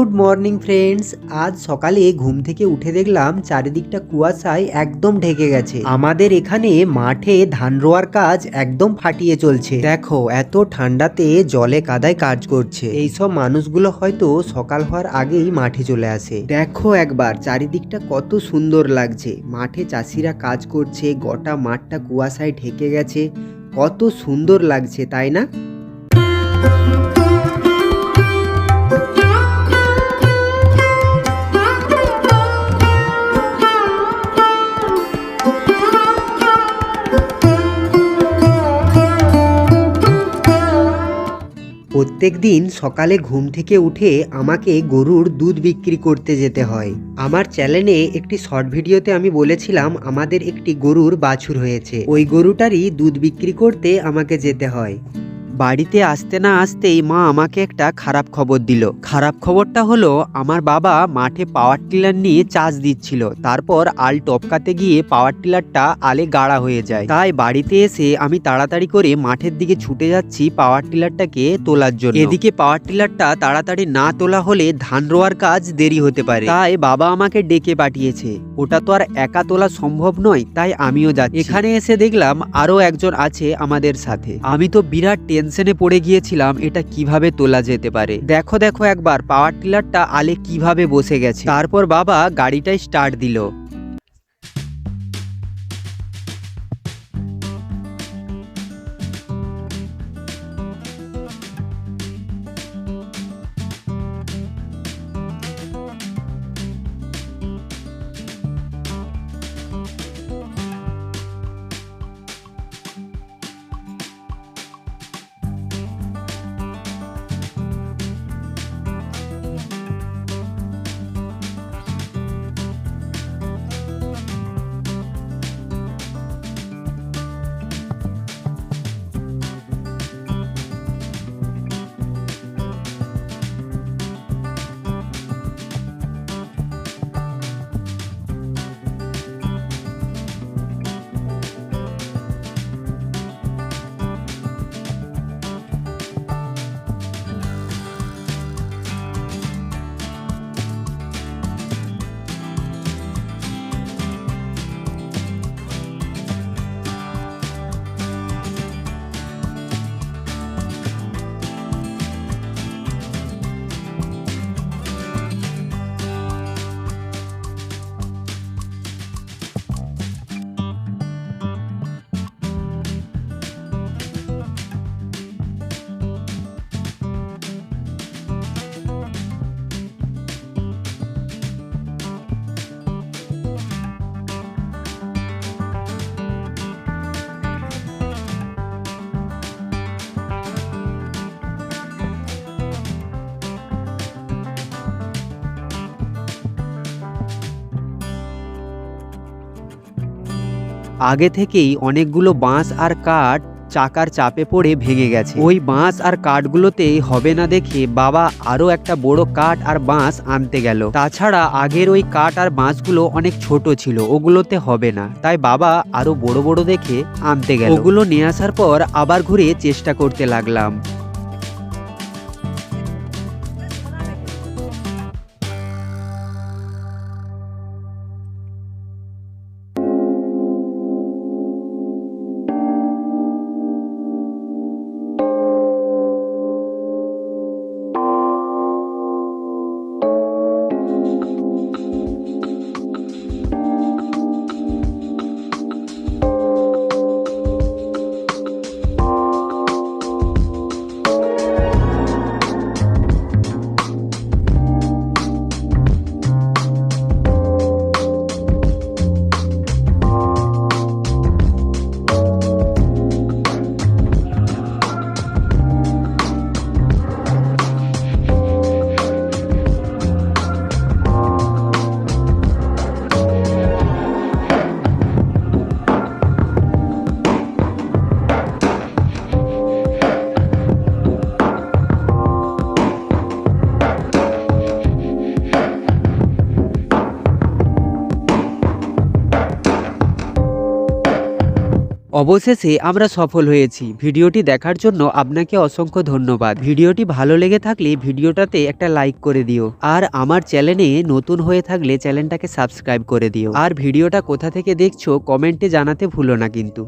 Good morning friends. আজ সকালে ঘুম থেকে উঠে দেখলাম চারিদিকটা কুয়াশায় একদম ঢেকে গেছে। আমাদের এখানে মাঠে ধান রোয়ার কাজ একদম ফাটিয়ে চলছে। দেখো এত ঠান্ডাতে জলে কাদায় কাজ করছে। এইসব মানুষগুলো হয়তো সকাল হওয়ার আগেই মাঠে চলে আসে। দেখো একবার চারিদিকটা কত সুন্দর লাগছে। মাঠে চাষিরা কাজ করছে, গোটা মাঠটা কুয়াশায় ঢেকে গেছে। কত সুন্দর লাগছে তাই না? প্রত্যেক দিন সকালে ঘুম থেকে উঠে আমাকে গরুর দুধ বিক্রি করতে যেতে হয়। আমার চ্যানেলে একটি শর্ট ভিডিওতে আমি বলেছিলাম আমাদের একটি গরুর বাছুর হয়েছে। ওই গরুটারই দুধ বিক্রি করতে আমাকে যেতে হয়। বাড়িতে আসতে না আসতেই মা আমাকে একটা খারাপ খবর দিল। খারাপ খবরটা হলো আমার বাবা মাঠে পাওয়ার টিলার নিয়ে চাষ দিচ্ছিল, তারপর আল টপকাতে গিয়ে পাওয়ার টিলারটা আলে গাড়া হয়ে যায়। তাই বাড়িতে এসে আমি তাড়াতাড়ি করে মাঠের দিকে ছুটে যাচ্ছি পাওয়ার টিলারটাকে তোলার জন্য। এদিকে পাওয়ার টিলারটা তাড়াতাড়ি না তোলা হলে ধান রোয়ার কাজ দেরি হতে পারে, তাই বাবা আমাকে ডেকে পাঠিয়েছে। ওটা তো আর একা তোলা সম্ভব নয়, তাই আমিও যাচ্ছি। এখানে এসে দেখলাম আরো একজন আছে আমাদের সাথে। আমি তো বিরাট টেনশনে পড়ে গিয়েছিলাম এটা কিভাবে তোলা যেতে পারে। দেখো দেখো একবার পাওয়ার টিলারটা আলে কিভাবে বসে গেছে। তারপর বাবা গাড়িটাই স্টার্ট দিল। আগে থেকেই অনেকগুলো বাঁশ আর কাঠ চাকার চাপে পড়ে ভেঙে গেছে। ওই বাঁশ আর কাঠগুলোতে হবে না দেখে বাবা আরো একটা বড় কাঠ আর বাঁশ আনতে গেল। তাছাড়া আগের ওই কাঠ আর বাঁশগুলো অনেক ছোট ছিল, ওগুলোতে হবে না, তাই বাবা আরো বড় বড় দেখে আনতে গেল। ওগুলো নিয়ে আসার পর আবার ঘুরে চেষ্টা করতে লাগলাম। অবশেষে আমরা সফল হয়েছি। ভিডিওটি দেখার জন্য আপনাকে অসংখ্য ধন্যবাদ। ভিডিওটি ভালো লেগে থাকলে ভিডিওটাতে একটা লাইক করে দিও, আর আমার চ্যানেলে নতুন হয়ে থাকলে চ্যানেলটাকে সাবস্ক্রাইব করে দিও। আর ভিডিওটা কোথা থেকে দেখছো কমেন্টে জানাতে ভুলো না কিন্তু।